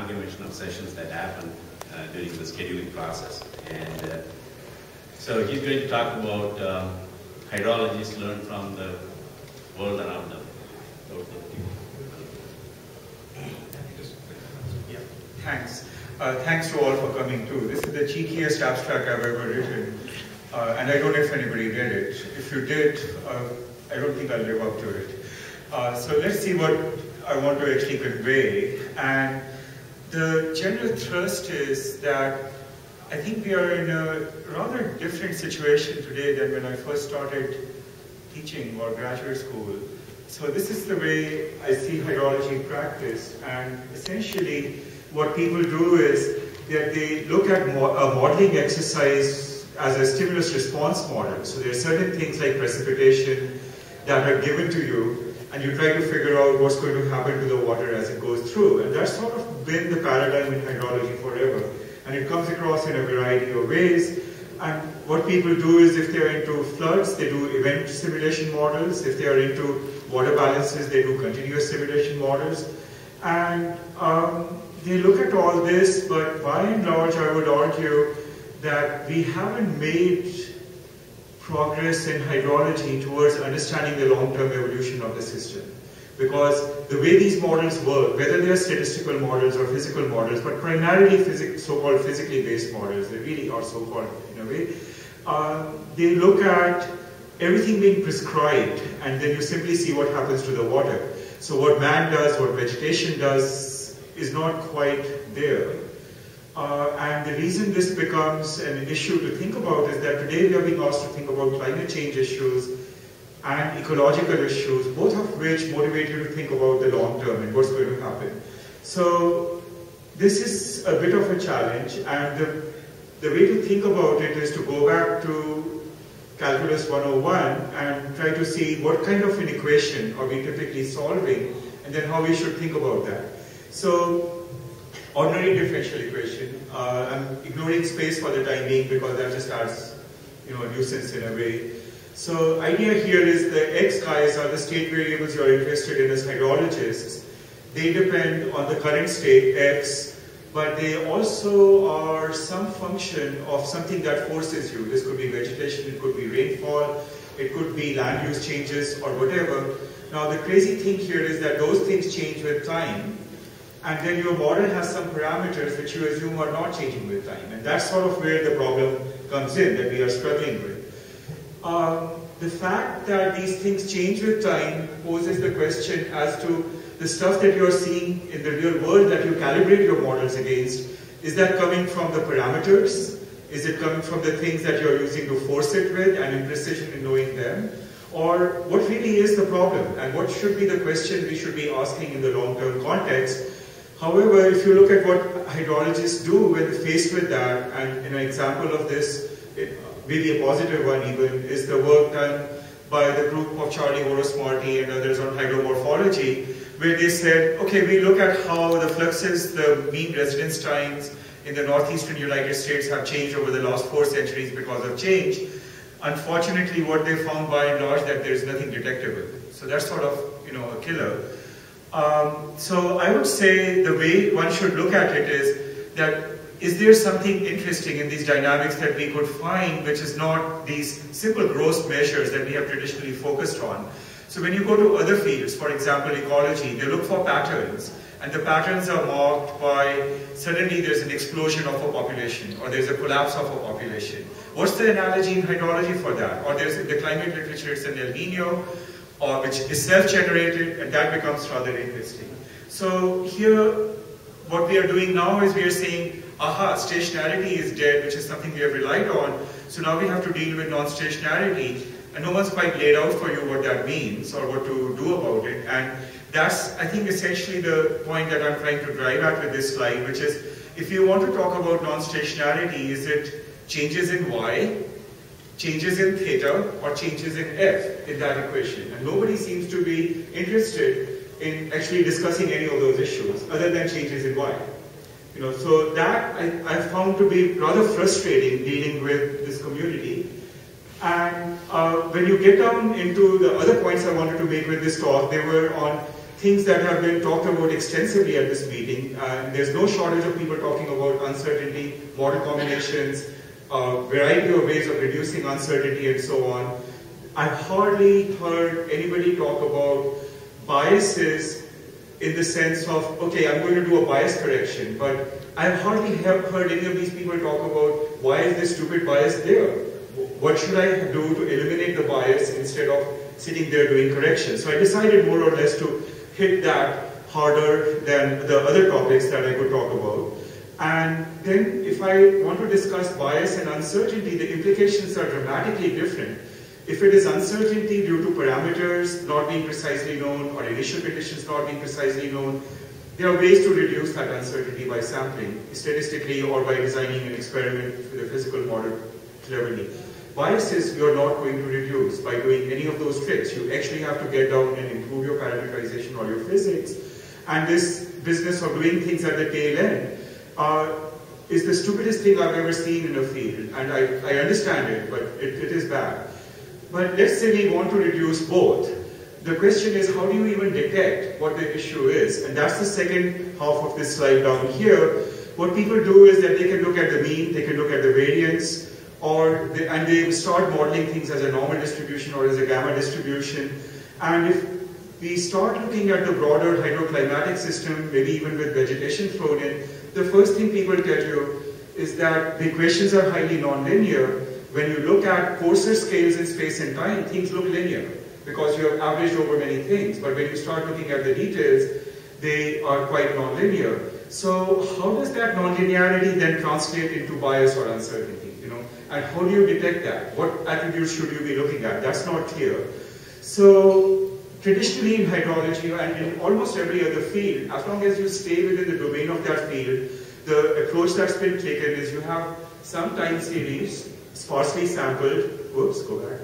unconventional sessions that happen during the scheduling process. And so he's going to talk about hydrologists learn from the world around them. Yeah, thanks. Thanks to all for coming too. This is the cheekiest abstract I've ever written, and I don't know if anybody read it. If you did, I don't think I'll live up to it. So let's see what I want to actually convey. And the general thrust is that I think we are in a rather different situation today than when I first started teaching or graduate school. So this is the way I see hydrology practiced, and essentially what people do is that they look at a modeling exercise as a stimulus response model. So there are certain things like precipitation that are given to you, and you try to figure out what's going to happen to the water as it goes through. And that's sort of been the paradigm in hydrology forever. And it comes across in a variety of ways. And what people do is, if they're into floods, they do event simulation models. If they are into water balances, they do continuous simulation models. And they look at all this, but by and large, I would argue that we haven't made progress in hydrology towards understanding the long-term evolution of the system. Because the way these models work, whether they are statistical models or physical models, but primarily so-called physically based models, they really are so-called in a way, they look at everything being prescribed, and then you simply see what happens to the water. So what man does, what vegetation does, is not quite there. And the reason this becomes an issue to think about is that today we are being asked to think about climate change issues and ecological issues, both of which motivate you to think about the long term and what's going to happen. So this is a bit of a challenge, and the way to think about it is to go back to Calculus 101 and try to see what kind of an equation are we typically solving, and then how we should think about that. So, ordinary differential equation, I'm ignoring space for the time being because that just adds, a nuisance in a way. So, idea here is the x guys are the state variables you're interested in as hydrologists. They depend on the current state, x, but they also are some function of something that forces you. This could be vegetation, it could be rainfall, it could be land use changes or whatever. Now, the crazy thing here is that those things change with time. And then your model has some parameters which you assume are not changing with time. And that's sort of where the problem comes in, that we are struggling with. The fact that these things change with time poses the question as to the stuff that you're seeing in the real world that you calibrate your models against. Is that coming from the parameters? Is it coming from the things that you're using to force it with and imprecision in knowing them? Or what really is the problem? And what should be the question we should be asking in the long-term context? However, if you look at what hydrologists do when faced with that, and an example of this, maybe a positive one even, is the work done by the group of Charlie Horace-Marty and others on hydromorphology, where they said, okay, we look at how the fluxes, the mean residence times in the northeastern United States have changed over the last 4 centuries because of change. Unfortunately, what they found by and large that there's nothing detectable. So that's sort of, a killer. So I would say the way one should look at it is that is there something interesting in these dynamics that we could find which is not these simple gross measures that we have traditionally focused on. So when you go to other fields, for example ecology, they look for patterns, and the patterns are marked by suddenly there's an explosion of a population or there's a collapse of a population. What's the analogy in hydrology for that? Or there's in the climate literature it's an El Nino, or which is self-generated, and that becomes rather interesting. So here, what we are doing now is we are saying, aha, stationarity is dead, which is something we have relied on, so now we have to deal with non-stationarity, and no one's quite laid out for you what that means, or what to do about it, and that's, I think, essentially the point that I'm trying to drive at with this slide, which is, if you want to talk about non-stationarity, is it changes in y, changes in theta, or changes in f in that equation? And nobody seems to be interested in actually discussing any of those issues other than changes in y. So that I found to be rather frustrating dealing with this community. And when you get down into the other points I wanted to make with this talk, they were on things that have been talked about extensively at this meeting. There's no shortage of people talking about uncertainty, model combinations, variety of ways of reducing uncertainty and so on. I've hardly heard anybody talk about biases in the sense of, okay, I'm going to do a bias correction, but I've hardly heard any of these people talk about why is this stupid bias there? What should I do to eliminate the bias instead of sitting there doing corrections? So I decided more or less to hit that harder than the other topics that I could talk about. And then if I want to discuss bias and uncertainty, the implications are dramatically different. If it is uncertainty due to parameters not being precisely known or initial conditions not being precisely known, there are ways to reduce that uncertainty by sampling, statistically or by designing an experiment with a physical model cleverly. Biases you are not going to reduce by doing any of those tricks. You actually have to get down and improve your parameterization or your physics. And this business of doing things at the tail end is the stupidest thing I've ever seen in a field. And I understand it, but it is bad. But let's say we want to reduce both. The question is, how do you even detect what the issue is? And that's the second half of this slide down here. What people do is that they can look at the mean, they can look at the variance, and they start modeling things as a normal distribution or as a gamma distribution. And if we start looking at the broader hydroclimatic system, maybe even with vegetation thrown in, the first thing people tell you is that the equations are highly nonlinear. When you look at coarser scales in space and time, things look linear because you have averaged over many things. But when you start looking at the details, they are quite nonlinear. So how does that nonlinearity then translate into bias or uncertainty? And how do you detect that? What attributes should you be looking at? That's not clear. So traditionally in hydrology and in almost every other field, as long as you stay within the domain of that field, the approach that's been taken is you have some time series, sparsely sampled. Whoops, go back.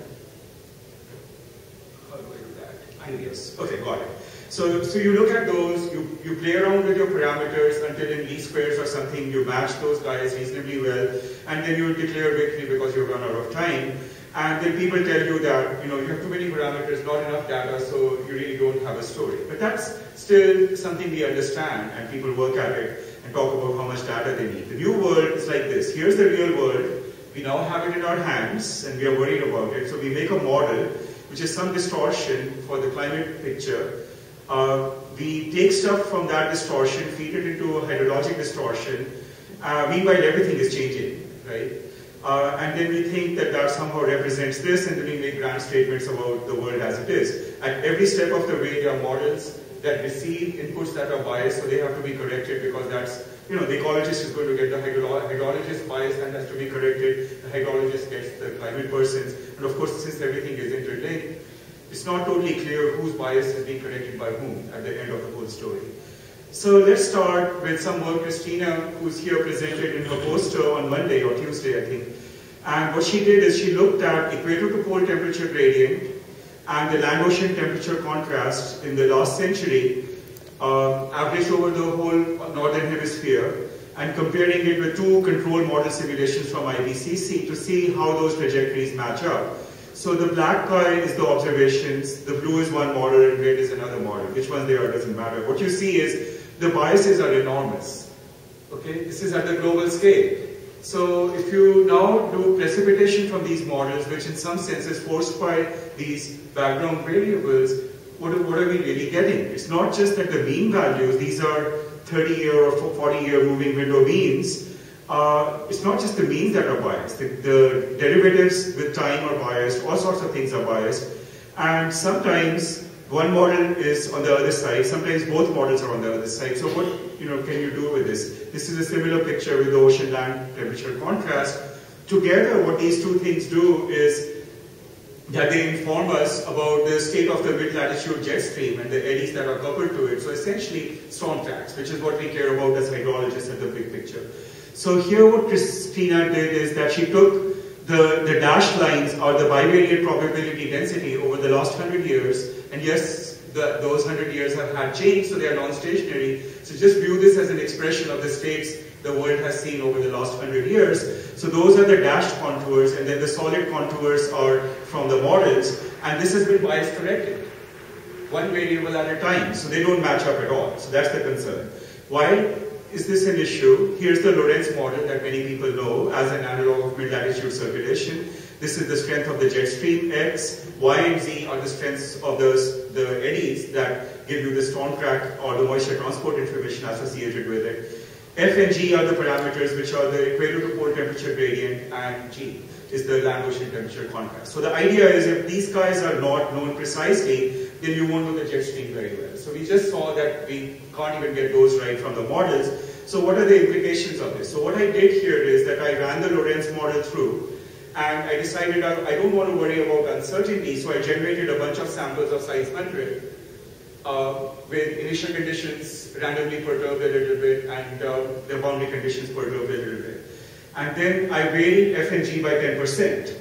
How do I do that? Yes. Okay, got it. So you look at those, you play around with your parameters until in least squares or something, you match those guys reasonably well, and then you declare victory because you've run out of time. And then people tell you that, you have too many parameters, not enough data, so you really don't have a story. But that's still something we understand, and people work at it and talk about how much data they need. The new world is like this. Here's the real world. We now have it in our hands, and we are worried about it. So we make a model, which is some distortion for the climate picture. We take stuff from that distortion, feed it into a hydrologic distortion. Meanwhile, everything is changing, right? And then we think that that somehow represents this, and then we make grand statements about the world as it is. At every step of the way, there are models that receive inputs that are biased, so they have to be corrected because that's, the ecologist is going to get the hydrologist bias and has to be corrected. The hydrologist gets the climate person's. And of course, since everything is interlinked, it's not totally clear whose bias is being corrected by whom at the end of the whole story. So let's start with some work Christina, who's here presented in her poster on Monday or Tuesday, I think. And what she did is she looked at equator to pole temperature gradient and the land ocean temperature contrast in the last century, averaged over the whole northern hemisphere, and comparing it with two control model simulations from IPCC to see how those trajectories match up. So the black guy is the observations, the blue is one model, and red is another model. Which one they are doesn't matter. What you see is the biases are enormous. Okay, this is at the global scale. So if you now do precipitation from these models, which in some sense is forced by these background variables, what are we really getting? It's not just that the mean values, these are 30-year or 40-year moving window means. It's not just the means that are biased. The derivatives with time are biased. All sorts of things are biased. And sometimes one model is on the other side. Sometimes both models are on the other side. So what can you do with this? This is a similar picture with the ocean land temperature contrast. Together, what these two things do is that they inform us about the state of the mid-latitude jet stream and the eddies that are coupled to it. So essentially, storm tracks, which is what we care about as hydrologists at the big picture. So here what Christina did is that she took the dashed lines or the bivariate probability density over the last 100 years, and yes, those 100 years have had change, so they are non-stationary. So just view this as an expression of the states the world has seen over the last 100 years. So those are the dashed contours, and then the solid contours are from the models, and this has been bias corrected. one variable at a time, so they don't match up at all. So that's the concern. Why is this an issue? Here's the Lorentz model that many people know as an analog of mid-latitude circulation. This is the strength of the jet stream X. Y and Z are the strengths of the eddies that give you the storm track or the moisture transport information associated with it. F and G are the parameters which are the equator to pole temperature gradient, and G is the land ocean temperature contrast. So the idea is if these guys are not known precisely, then you won't know the jet stream very well. So we just saw that we can't even get those right from the models. So what are the implications of this? So what I did here is that I ran the Lorentz model through, and I decided I don't want to worry about uncertainty, so I generated a bunch of samples of size 100 with initial conditions randomly perturbed a little bit and the boundary conditions perturbed a little bit. And then I varied F and G by 10%,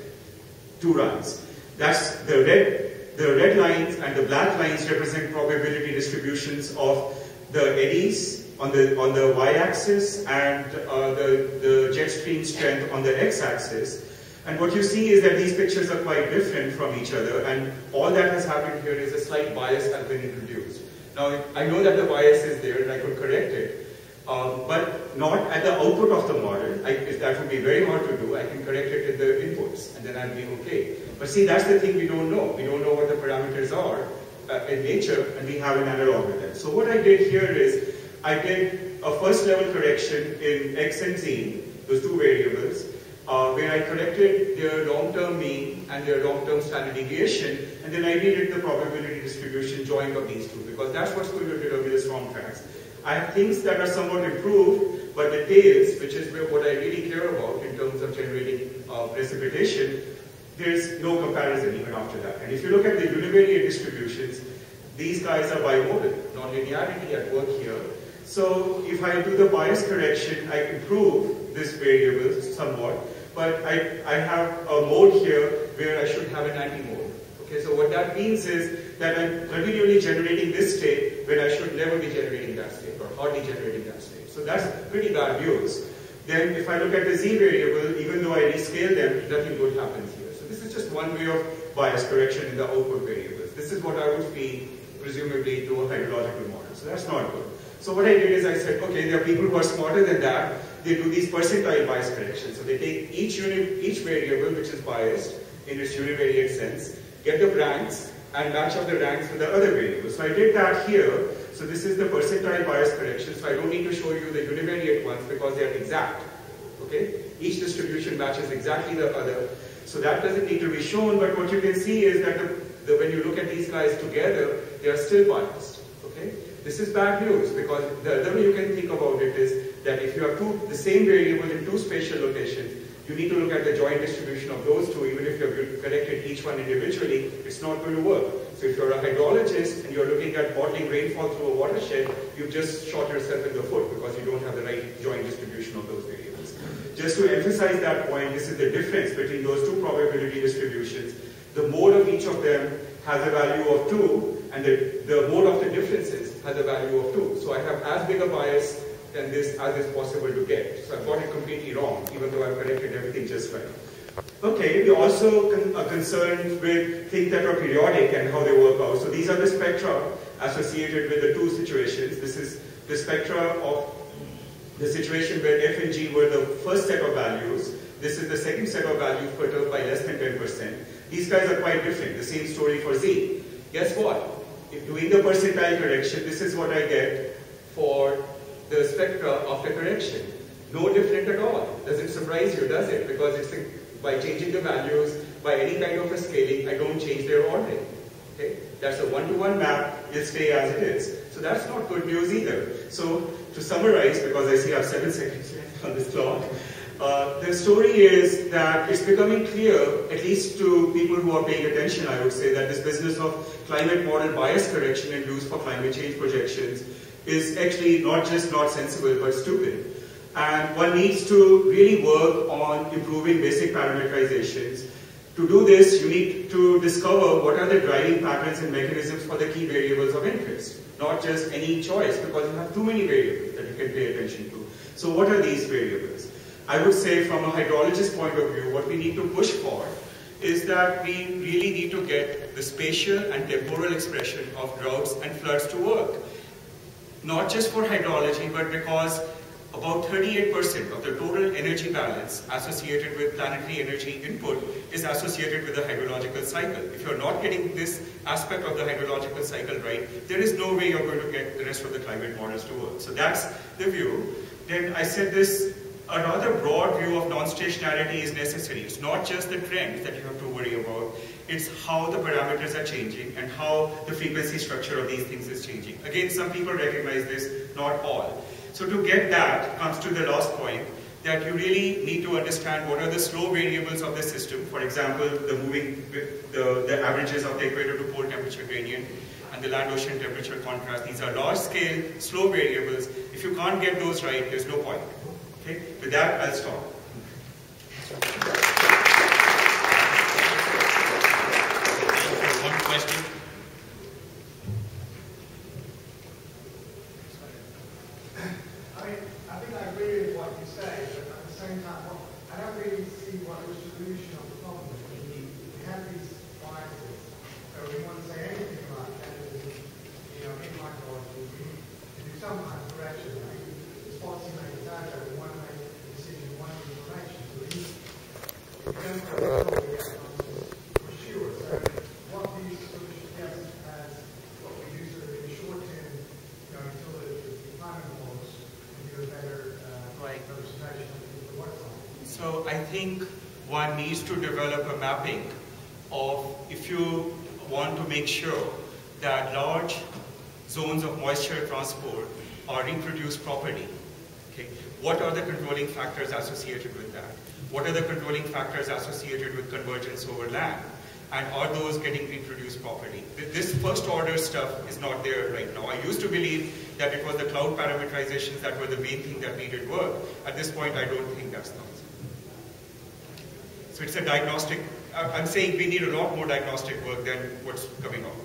2 runs. That's the red lines and the black lines represent probability distributions of the eddies on the y-axis and the jet stream strength on the x-axis. And what you see is that these pictures are quite different from each other, and all that has happened here is a slight bias has been introduced. Now, I know that the bias is there and I could correct it, but not at the output of the model. That would be very hard to do. I can correct it in the inputs, and then I'll be okay. But see, that's the thing we don't know. We don't know what the parameters are in nature, and we have an analog with them. So what I did here is, I did a first level correction in X and Z, those two variables, where I corrected their long-term mean and their long-term standard deviation, and then I redid the probability distribution joint of these two, because that's what's going to determine the storm tracks. I have things that are somewhat improved, but the tails, which is what I really care about in terms of generating precipitation, there's no comparison even after that. And if you look at the univariate distributions, these guys are bimodal, nonlinearity at work here. So if I do the bias correction, I improve this variable somewhat, but I have a mode here where I should have an anti-mode. Okay, so what that means is that I'm continually generating this state when I should never be generating that state, or hardly generating that state. So that's pretty bad news. Then if I look at the Z variable, even though I rescale them, nothing good happens here. So this is just one way of bias correction in the output variables. This is what I would feed, presumably, to a hydrological model. So that's not good. So what I did is I said, okay, there are people who are smarter than that. They do these percentile bias corrections. So they take each variable which is biased in its univariate sense, get the ranks, and match up the ranks with the other variables. So I did that here. So this is the percentile bias correction. So I don't need to show you the univariate ones because they are exact. Okay? Each distribution matches exactly the other. So that doesn't need to be shown, but what you can see is that when you look at these guys together, they are still biased. Okay? This is bad news, because the other way you can think about it is that if you have the same variable in two spatial locations, you need to look at the joint distribution of those two. Even if you have corrected each one individually, it's not going to work. So if you're a hydrologist and you're looking at modeling rainfall through a watershed, you've just shot yourself in the foot because you don't have the right joint distribution of those variables. Just to emphasize that point, this is the difference between those two probability distributions. The mode of each of them has a value of 2, and the mode of the differences has a value of 2. So I have as big a bias than this as is possible to get. So I've got it completely wrong, even though I've corrected everything just right. Okay, we also are concerned with things that are periodic and how they work out. So these are the spectra associated with the two situations. This is the spectra of the situation where F and G were the first set of values. This is the second set of values perturbed by less than 10%. These guys are quite different. The same story for Z. Guess what? If doing the percentile correction, this is what I get for the spectra after correction. No different at all. Doesn't surprise you, does it? Because by changing the values, by any kind of a scaling, I don't change their ordering. Okay? That's a one-to-one map. It'll stay as it is. So that's not good news either. So to summarize, because I see I have 7 seconds left on this clock, the story is that it's becoming clear, at least to people who are paying attention, I would say, that this business of climate model bias correction and use for climate change projections is actually not just not sensible, but stupid. And one needs to really work on improving basic parameterizations. To do this, you need to discover what are the driving patterns and mechanisms for the key variables of interest, not just any choice, because you have too many variables that you can pay attention to. So what are these variables? I would say from a hydrologist point of view, what we need to push for is that we really need to get get the spatial and temporal expression of droughts and floods to work. Not just for hydrology, but because about 38% of the total energy balance associated with planetary energy input is associated with the hydrological cycle. If you're not getting this aspect of the hydrological cycle right, there is no way you're going to get the rest of the climate models to work. So that's the view. Then I said this, a rather broad view of non-stationarity is necessary. It's not just the trends that you have to worry about, it's how the parameters are changing and how the frequency structure of these things is changing. Again, some people recognize this, not all. So to get that comes to the last point, that you really need to understand what are the slow variables of the system. For example, the averages of the equator to pole temperature gradient and the land-ocean temperature contrast. These are large-scale, slow variables. If you can't get those right, there's no point. Okay? With that, I'll stop. One question. I think I agree with what you say, but at the same time, I don't really see what the solution of the problem is. We have these biases, so we want to say anything like that, in hydrology, we need to do some kind of correction. The policymakers out there, we want to make a decision, we want information. So we don't have to for sure. So what these sort of suggest as what we do sort of in the short term, until the climate models can do a better representation of the water cycle. So I think one needs to develop a mapping of, if you want to make sure that large zones of moisture transport are reproduced properly. Okay. What are the controlling factors associated with that? What are the controlling factors associated with convergence over land? And are those getting reproduced properly? This first order stuff is not there right now. I used to believe that it was the cloud parameterizations that were the main thing that needed work. At this point, I don't think that's the answer. So it's a diagnostic. I'm saying we need a lot more diagnostic work than what's coming up.